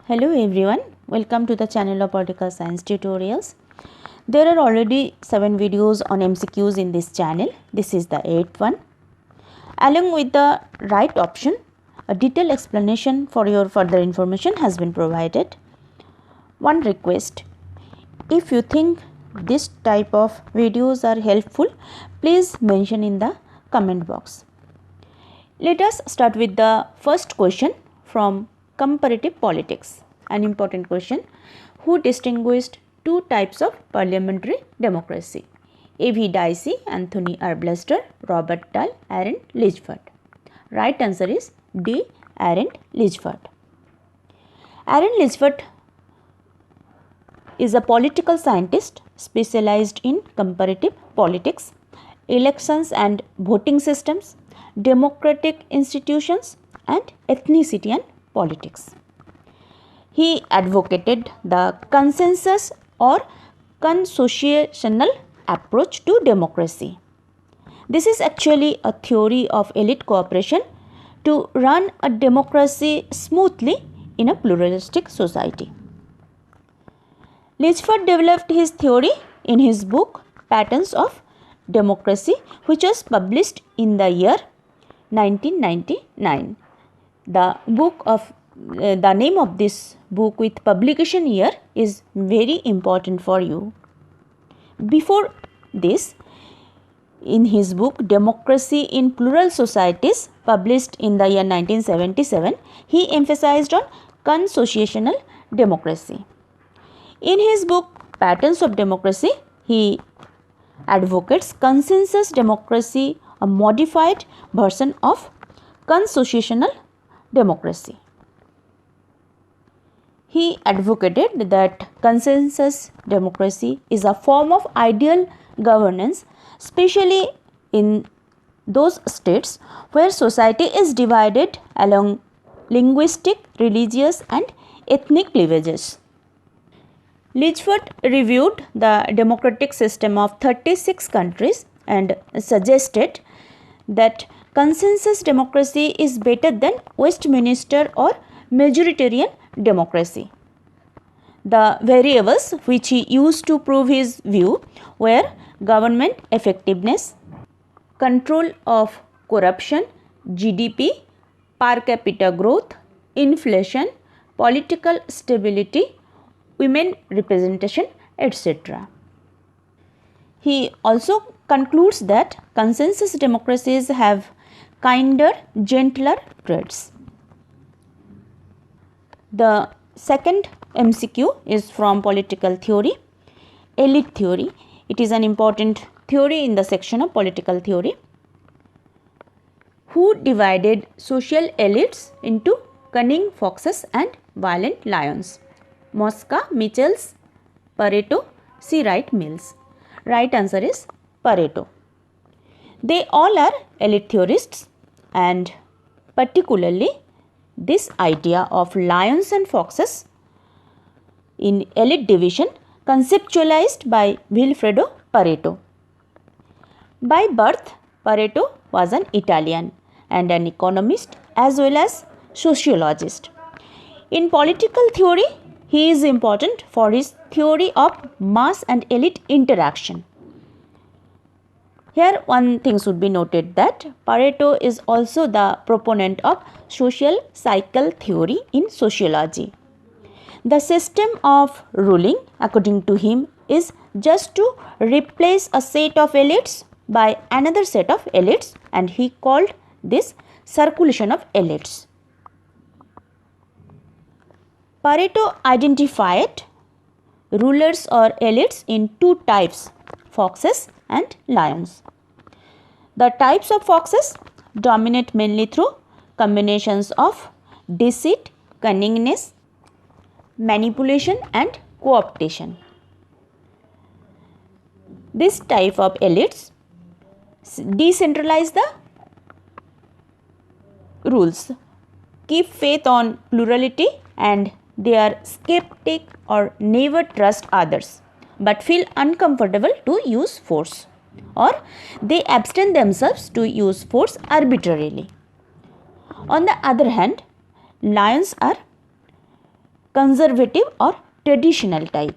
Hello everyone, welcome to the channel of Political Science Tutorials. There are already 7 videos on MCQs in this channel. This is the 8th one. Along with the right option, a detailed explanation for your further information has been provided. One request, if you think this type of videos are helpful, please mention in the comment box. Let us start with the first question from comparative politics. An important question. Who distinguished two types of parliamentary democracy? A.V. Dicey, Anthony Arblaster, Robert Dahl, Aaron Lichford. Right answer is D. Aaron Lichford. Aaron Lichford is a political scientist specialized in comparative politics, elections and voting systems, democratic institutions, and ethnicity and politics. He advocated the consensus or consociational approach to democracy. This is actually a theory of elite cooperation to run a democracy smoothly in a pluralistic society. Lichford developed his theory in his book Patterns of Democracy, which was published in the year 1999. The name of this book with publication year is very important for you. Before this, in his book Democracy in Plural Societies, published in the year 1977, he emphasized on consociational democracy. In his book Patterns of Democracy, he advocates consensus democracy, a modified version of consociational democracy. He advocated that consensus democracy is a form of ideal governance, especially in those states where society is divided along linguistic, religious, and ethnic cleavages. Lichford reviewed the democratic system of 36 countries and suggested that consensus democracy is better than Westminster or majoritarian democracy. The variables which he used to prove his view were government effectiveness, control of corruption, GDP, per capita growth, inflation, political stability, women representation, etc. He also concludes that consensus democracies have kinder, gentler traits. The second MCQ is from political theory, elite theory. It is an important theory in the section of political theory. Who divided social elites into cunning foxes and violent lions? Mosca, Michels, Pareto, C. Wright Mills. Right answer is Pareto. They all are elite theorists, and particularly this idea of lions and foxes in elite division conceptualized by Vilfredo Pareto. By birth, Pareto was an Italian and an economist as well as sociologist. In political theory, he is important for his theory of mass and elite interaction. Here one thing should be noted that Pareto is also the proponent of social cycle theory in sociology. The system of ruling, according to him, is just to replace a set of elites by another set of elites, and he called this circulation of elites. Pareto identified rulers or elites in two types, foxes and lions. The types of foxes dominate mainly through combinations of deceit, cunningness, manipulation and co-optation. This type of elites decentralize the rules, keep faith on plurality, and they are skeptic or never trust others but feel uncomfortable to use force, or they abstain themselves to use force arbitrarily. On the other hand, lions are conservative or traditional type.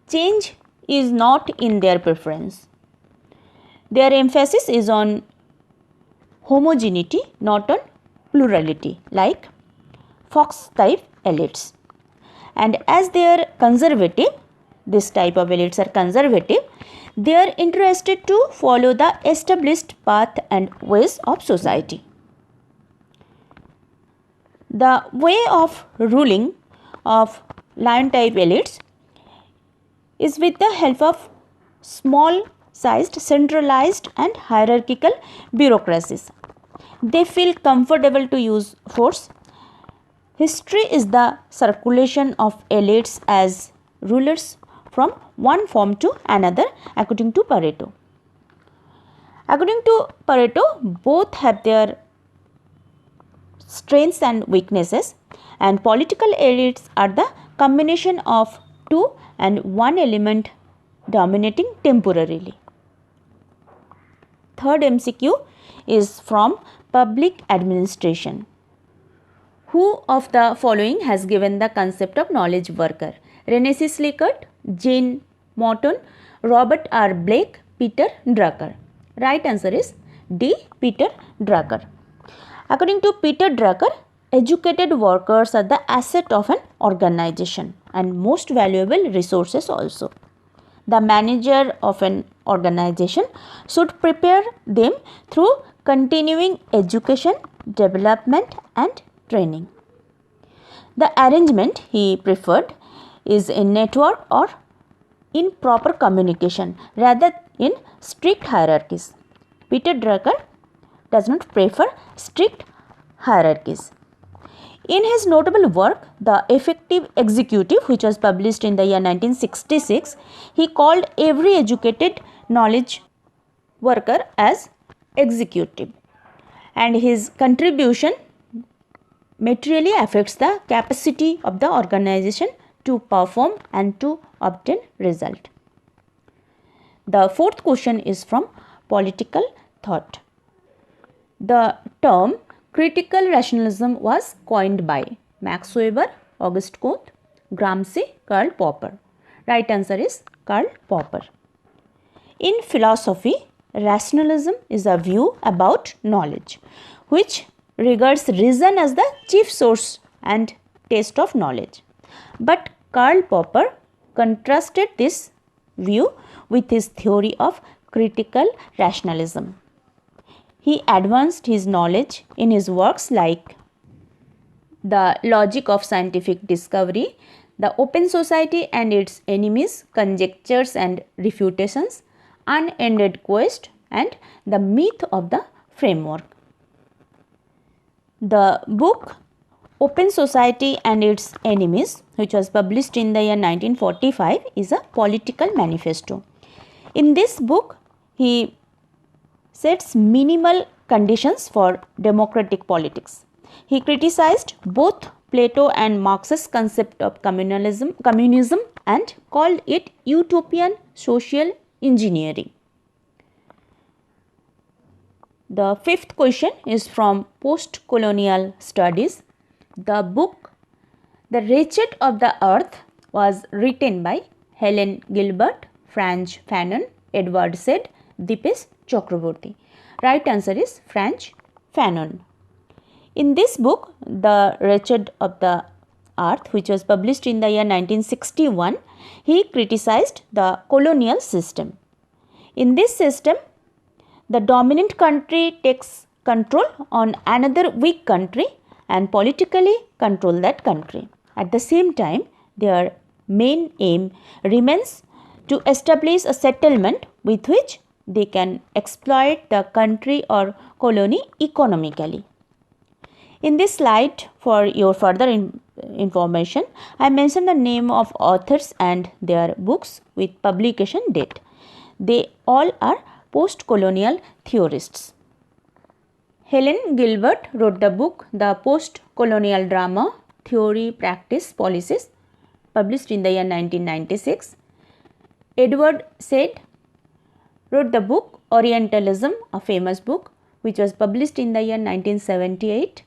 Change is not in their preference. Their emphasis is on homogeneity, not on plurality, like Fox type elites. And as they are conservative, this type of elites are conservative, they are interested to follow the established path and ways of society. The way of ruling of lion type elites is with the help of small sized, centralized and hierarchical bureaucracies. They feel comfortable to use force. History is the circulation of elites as rulers from one form to another according to Pareto. According to Pareto, both have their strengths and weaknesses, and political elites are the combination of two and one element dominating temporarily. Third MCQ is from public administration. Who of the following has given the concept of knowledge worker? René C. Slickert, Jane Morton, Robert R. Blake, Peter Drucker. Right answer is D. Peter Drucker. According to Peter Drucker, educated workers are the asset of an organization and most valuable resources also. The manager of an organization should prepare them through continuing education, development and training. The arrangement he preferred is in network or in proper communication rather in strict hierarchies. Peter Drucker does not prefer strict hierarchies. In his notable work, The Effective Executive, which was published in the year 1966, he called every educated knowledge worker as executive, and his contribution materially affects the capacity of the organization to perform and to obtain result. The fourth question is from political thought. The term critical rationalism was coined by Max Weber, Auguste Comte, Gramsci, Karl Popper. Right answer is Karl Popper. In philosophy, rationalism is a view about knowledge which regards reason as the chief source and test of knowledge. But Karl Popper contrasted this view with his theory of critical rationalism. He advanced his knowledge in his works like The Logic of Scientific Discovery, The Open Society and Its Enemies, Conjectures and Refutations, Unended Quest and The Myth of the Framework. The book Open Society and Its Enemies, which was published in the year 1945, is a political manifesto. In this book, he sets minimal conditions for democratic politics. He criticized both Plato and Marx's concept of communism and called it utopian social engineering. The fifth question is from post-colonial studies. The book The Wretched of the Earth was written by Helen Gilbert, Frantz Fanon, Edward Said, Dipesh Chakraborty. Right answer is Frantz Fanon. In this book, The Wretched of the Earth, which was published in the year 1961, he criticized the colonial system. In this system, the dominant country takes control on another weak country and politically control that country. At the same time, their main aim remains to establish a settlement with which they can exploit the country or colony economically. In this slide, for your further information, I mentioned the name of authors and their books with publication date. They all are post-colonial theorists. Helen Gilbert wrote the book The Post-Colonial Drama, Theory, Practice, Policies, published in the year 1996. Edward Said wrote the book Orientalism, a famous book, which was published in the year 1978.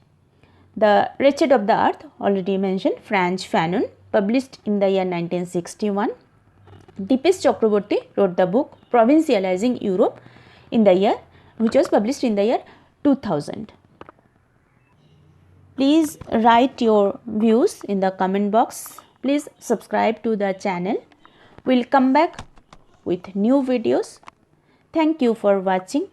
The Wretched of the Earth, already mentioned, Frantz Fanon, published in the year 1961. Dipesh Chakraborty wrote the book Provincializing Europe in the year, which was published in the year 2000. Please write your views in the comment box. Please subscribe to the channel. We'll come back with new videos. Thank you for watching.